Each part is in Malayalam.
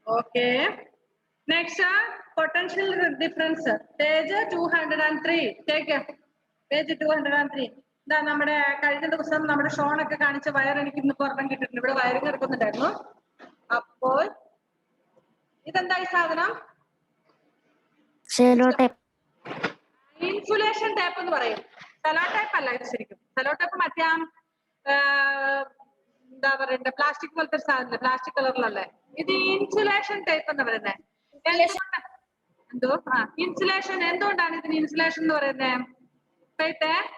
Okay. Next, potential difference. Page 203. Take page 203. നമ്മുടെ കഴിഞ്ഞ ദിവസം നമ്മുടെ ഷോണൊക്കെ കാണിച്ച വയർ എനിക്ക് ഇന്ന് പുറം കിട്ടിയിട്ടുണ്ട്. ഇവിടെ വയറിങ് എടുക്കുന്നുണ്ടായിരുന്നു. അപ്പോൾ ഇതെന്താ ഈ സാധനം? ഇൻസുലേഷൻ ടേപ്പ് എന്ന് പറയും. സെലോ ടേപ്പ് അല്ല ഇത് ശരിക്കും. സെലോ ടേപ്പ് മറ്റേ എന്താ പറയണ്ടേ, പ്ലാസ്റ്റിക് പോലത്തെ സാധനം, പ്ലാസ്റ്റിക് കളറിലല്ലേ. ഇത് ഇൻസുലേഷൻ ടേപ്പ് എന്ന് പറയുന്നത്. എന്തോ ഇൻസുലേഷൻ, എന്തുകൊണ്ടാണ് ഇതിന് ഇൻസുലേഷൻ എന്ന് പറയുന്നത്?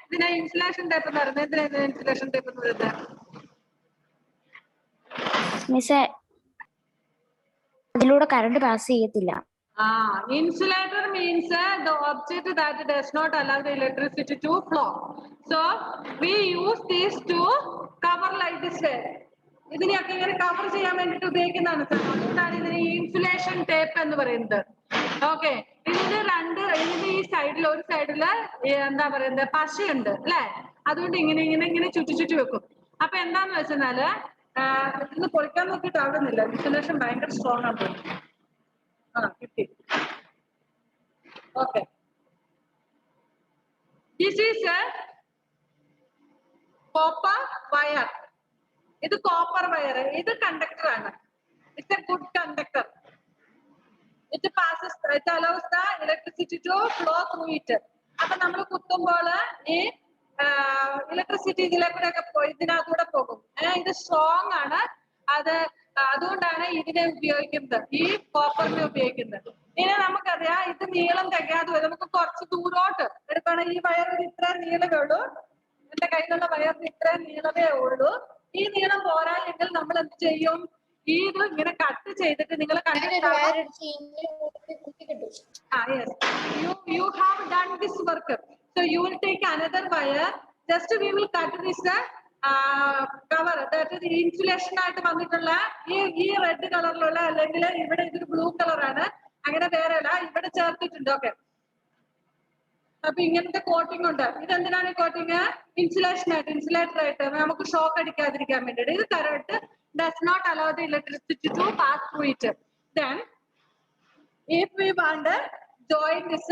ഇതിനെ ഇൻസുലേഷൻ ടേപ്പ് എന്ന് പറയുന്നത്. എന്തിനാ ഇൻസുലേഷൻ ടേപ്പ് എന്ന് പറയുന്നത്? അതിലൂടെ കറണ്ട് പാസ് ചെയ്യത്തില്ല. Insulator means the object that does not allow the electricity to flow. So we use these to cover like this way. ഇതിനെയൊക്കെ ഇങ്ങനെ കവർ ചെയ്യാൻ വേണ്ടിട്ട് ഉപയോഗിക്കുന്നതാണ് സാർ. അതുകൊണ്ടാണ് ഇതിന് ഇൻസുലേഷൻ ടേപ്പ് എന്ന് പറയുന്നത്. ഓക്കെ, ഇതിന്റെ ഈ സൈഡിൽ ഒരു സൈഡില് എന്താ പറയുന്നത്, പശയുണ്ട് അല്ലെ. അതുകൊണ്ട് ഇങ്ങനെ ഇങ്ങനെ ഇങ്ങനെ ചുറ്റി വെക്കും. അപ്പൊ എന്താന്ന് വെച്ചാല് ഇന്ന് പൊളിക്കാൻ നോക്കിയിട്ട് ആവുന്നില്ല. ഇൻസുലേഷൻ ഭയങ്കര സ്ട്രോങ് ആണ്. Okay. This is a copper wire. This is copper wire. This is conductor. It's a good conductor. It passes. It allows the electricity to flow through it. Appo nammal kuttumbol ee electricity idinathude pogum. It is strong aanu. അതുകൊണ്ടാണ് ഇതിനെ ഉപയോഗിക്കുന്നത്, ഈ കോപ്പറിനെ ഉപയോഗിക്കുന്നത്. ഇനി നമുക്കറിയാം ഇത് നീളം തികയാതെ വരും. നമുക്ക് കുറച്ച് ദൂരോട്ട് എടുക്കുകയാണെങ്കിൽ ഈ വയർ ഇത്ര നീളമേ ഉള്ളൂ. എന്റെ കയ്യിലുള്ള വയറിന് ഇത്ര നീളമേ ഉള്ളൂ. ഈ നീളം പോരായെങ്കിൽ നമ്മൾ എന്ത് ചെയ്യും? ഇത് ഇങ്ങനെ കട്ട് ചെയ്തിട്ട് നിങ്ങൾ you have done this work. So you will take another wire. Just we will cut this cover, അതായത് ഇൻസുലേഷൻ ആയിട്ട് വന്നിട്ടുള്ള ഈ റെഡ് കളറിലുള്ള, അല്ലെങ്കിൽ ഇവിടെ ഇതൊരു ബ്ലൂ കളറാണ്, അങ്ങനെ വേറെ അല്ല, ഇവിടെ ചേർത്തിട്ടുണ്ട്. ഓക്കെ, അപ്പൊ ഇങ്ങനത്തെ കോട്ടിംഗ് ഉണ്ട്. ഇതെന്തിനാണ് ഈ കോട്ടിങ്? ഇൻസുലേറ്റർ ആയിട്ട് നമുക്ക് ഷോക്ക് അടിക്കാതിരിക്കാൻ വേണ്ടിയിട്ട്. ഇത് current does not allow the electricity to pass through it. Then if we want to join this,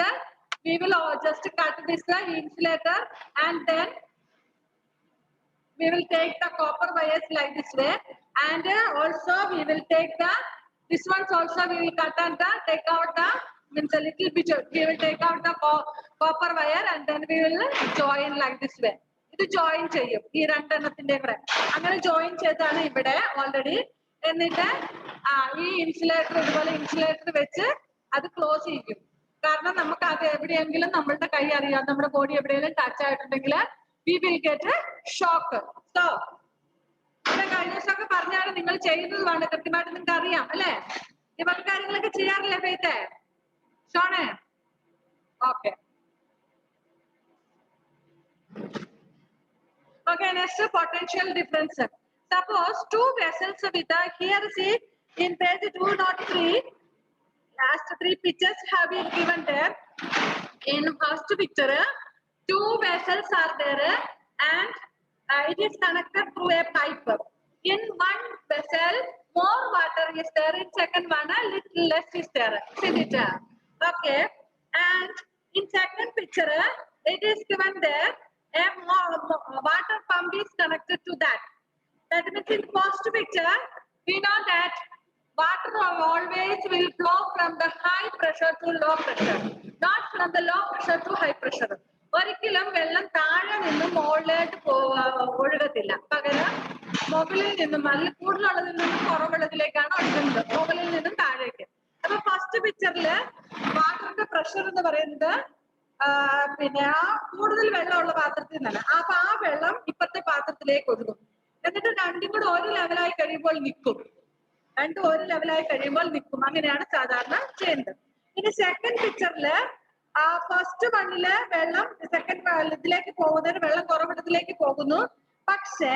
we will just cut this insulator and then we will take the copper wires like this way, and also we will take this ones also we will cut and take out means a little bit. We will take out the copper wire and then we will join like this way. ഇത് ജോയിൻ ചെയ്യും ഈ രണ്ടെണ്ണത്തിന്റെ കൂടെ. അങ്ങനെ ജോയിൻ ചെയ്താണ് ഇവിടെ ഓൾറെഡി. എന്നിട്ട് ഈ ഇൻസുലേറ്റർ ഇതുപോലെ ഇൻസുലേറ്റർ വെച്ച് അത് ക്ലോസ് ചെയ്യും. കാരണം നമുക്ക് അത് എവിടെയെങ്കിലും നമ്മളുടെ കൈ അറിയാം, നമ്മുടെ ബോഡി എവിടെയെങ്കിലും ടച്ച് ആയിട്ടുണ്ടെങ്കിൽ we will get a shock. So ഇവിടെ കഴിഞ്ഞ ദിവസമൊക്കെ പറഞ്ഞാണ് നിങ്ങൾ ചെയ്യുന്നതുമാണ്, കൃത്യമായിട്ട് നിങ്ങൾക്ക് അറിയാം അല്ലെ. ഈ വക കാര്യങ്ങളൊക്കെ ചെയ്യാറില്ലേ ഫെയ്ത്തെ, ഷോണേ? Okay. Okay, next potential difference. Suppose two vessels with here see in page 203, last 3 pictures have been given there. In first picture, 2 vessels are there and it is connected through a pipe. In one vessel more water is there, in second one a little less is there, isn't it? Okay, and in second picture it is given there a water pump is connected to that. That means in first picture we know that water always will flow from the high pressure to low pressure, not from the low pressure to high pressure. ഒരിക്കലും വെള്ളം താഴെ നിന്നും മുകളിലോട്ട് ഒഴുകത്തില്ല, പകരം മുകളിൽ നിന്നും നല്ല കൂടുതലുള്ളതിൽ നിന്നും കുറവുള്ളതിലേക്കാണ് ഒഴുകുന്നത്, മുകളിൽ നിന്നും താഴേക്ക്. അപ്പൊ ഫസ്റ്റ് പിക്ചറില് വാട്ടറിന്റെ പ്രഷർ എന്ന് പറയുന്നത് പിന്നെ ആ കൂടുതൽ വെള്ളമുള്ള പാത്രത്തിൽ നിന്നാണ്. അപ്പൊ ആ വെള്ളം ഇപ്പത്തെ പാത്രത്തിലേക്ക് ഒഴുകും. എന്നിട്ട് രണ്ടും കൂടെ ഒരു ലെവലായി കഴിയുമ്പോൾ നിൽക്കും. രണ്ടും ഒരു ലെവലായി കഴിയുമ്പോൾ നിൽക്കും. അങ്ങനെയാണ് സാധാരണ ചെയ്യുന്നത്. ഇനി സെക്കൻഡ് പിക്ചറില് ഫസ്റ്റ് വണ്ണില് വെള്ളം സെക്കൻഡ് ഇതിലേക്ക് പോകുന്നതിന് വെള്ളം കുറവിടത്തിലേക്ക് പോകുന്നു. പക്ഷേ